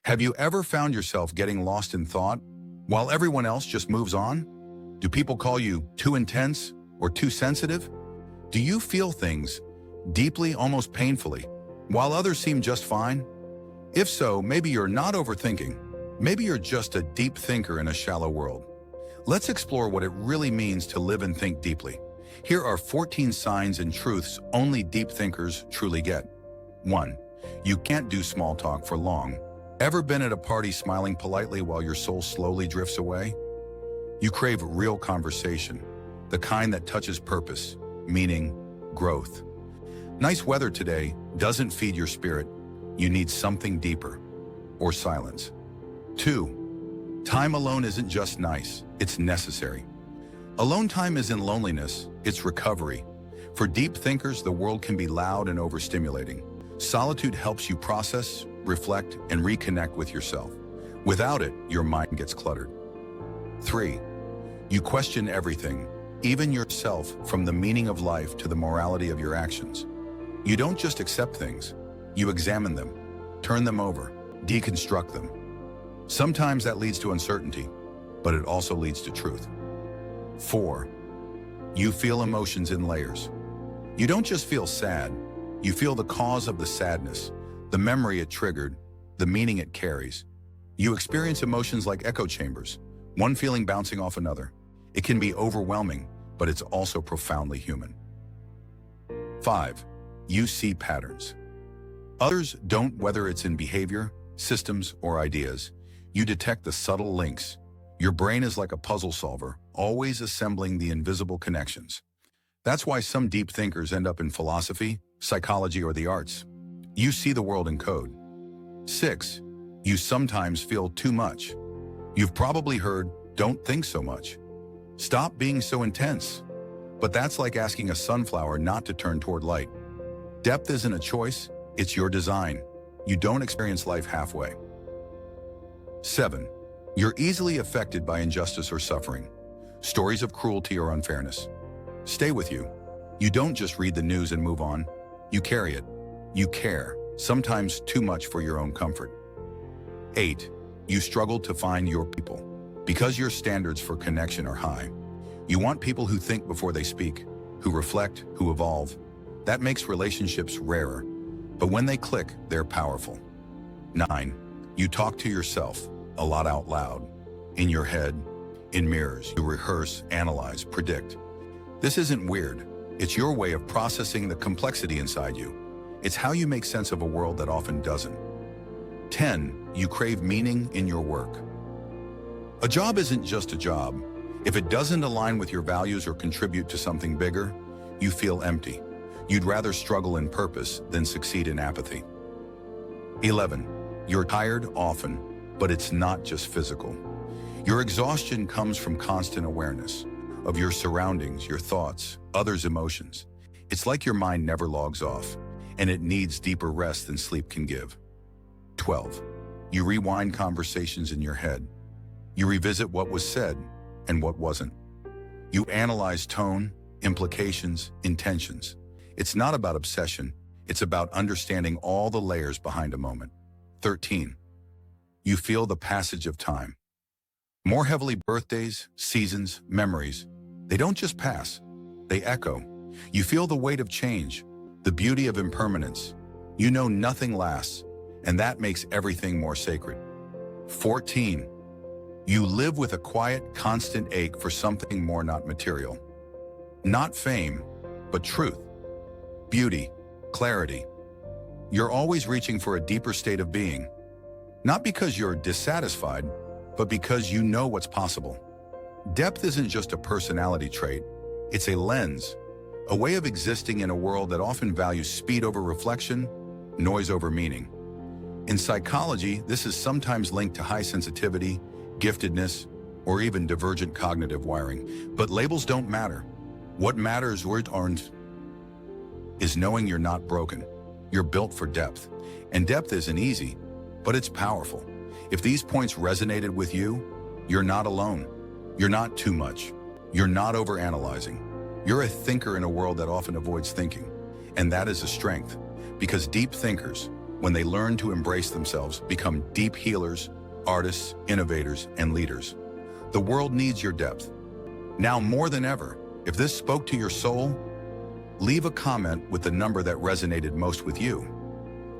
Have you ever found yourself getting lost in thought while everyone else just moves on? Do people call you too intense or too sensitive? Do you feel things deeply, almost painfully, while others seem just fine? If so, maybe you're not overthinking. Maybe you're just a deep thinker in a shallow world. Let's explore what it really means to live and think deeply. Here are 14 signs and truths only deep thinkers truly get. 1. You can't do small talk for long. Ever been at a party smiling politely while your soul slowly drifts away? You crave real conversation, the kind that touches purpose, meaning, growth. Nice weather today doesn't feed your spirit. You need something deeper, or silence. 2. Time alone isn't just nice, it's necessary. Alone time isn't loneliness, it's recovery. For deep thinkers, the world can be loud and overstimulating. Solitude helps you process, reflect, and reconnect with yourself. Without it, your mind gets cluttered. 3. You question everything, even yourself, from the meaning of life to the morality of your actions. You don't just accept things, you examine them, turn them over, deconstruct them. Sometimes that leads to uncertainty, but it also leads to truth. 4. You feel emotions in layers. You don't just feel sad, you feel the cause of the sadness, the memory it triggered, the meaning it carries. You experience emotions like echo chambers, one feeling bouncing off another. It can be overwhelming, but it's also profoundly human. 5. You see patterns. Others don't, whether it's in behavior, systems, or ideas. You detect the subtle links. Your brain is like a puzzle solver, always assembling the invisible connections. That's why some deep thinkers end up in philosophy, psychology, or the arts. You see the world in code. 6. You sometimes feel too much. You've probably heard, "Don't think so much. Stop being so intense." But that's like asking a sunflower not to turn toward light. Depth isn't a choice, it's your design. You don't experience life halfway. 7. You're easily affected by injustice or suffering. Stories of cruelty or unfairness stay with you. You don't just read the news and move on. You carry it. You care, sometimes too much for your own comfort. 8. You struggle to find your people. Because your standards for connection are high, you want people who think before they speak, who reflect, who evolve. That makes relationships rarer, but when they click, they're powerful. 9. You talk to yourself a lot out loud. In your head, in mirrors, you rehearse, analyze, predict. This isn't weird. It's your way of processing the complexity inside you. It's how you make sense of a world that often doesn't. 10. You crave meaning in your work. A job isn't just a job. If it doesn't align with your values or contribute to something bigger, you feel empty. You'd rather struggle in purpose than succeed in apathy. 11. You're tired often, but it's not just physical. Your exhaustion comes from constant awareness of your surroundings, your thoughts, others' emotions. It's like your mind never logs off, and it needs deeper rest than sleep can give. 12. You rewind conversations in your head. You revisit what was said and what wasn't. You analyze tone, implications, intentions. It's not about obsession, it's about understanding all the layers behind a moment. 13. You feel the passage of time. More heavily, birthdays, seasons, memories, they don't just pass, they echo. You feel the weight of change, the beauty of impermanence. You know nothing lasts, and that makes everything more sacred. 14. You live with a quiet, constant ache for something more, not material. Not fame, but truth, beauty, clarity. You're always reaching for a deeper state of being. Not because you're dissatisfied, but because you know what's possible. Depth isn't just a personality trait, it's a lens, a way of existing in a world that often values speed over reflection, noise over meaning. In psychology, this is sometimes linked to high sensitivity, giftedness, or even divergent cognitive wiring. But labels don't matter. What matters is knowing you're not broken. You're built for depth. And depth isn't easy, but it's powerful. If these points resonated with you, you're not alone. You're not too much. You're not overanalyzing. You're a thinker in a world that often avoids thinking. And that is a strength, because deep thinkers, when they learn to embrace themselves, become deep healers, artists, innovators, and leaders. The world needs your depth. Now more than ever, if this spoke to your soul, leave a comment with the number that resonated most with you.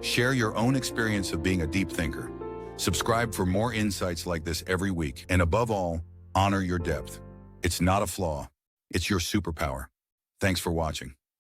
Share your own experience of being a deep thinker. Subscribe for more insights like this every week. And above all, honor your depth. It's not a flaw. It's your superpower. Thanks for watching.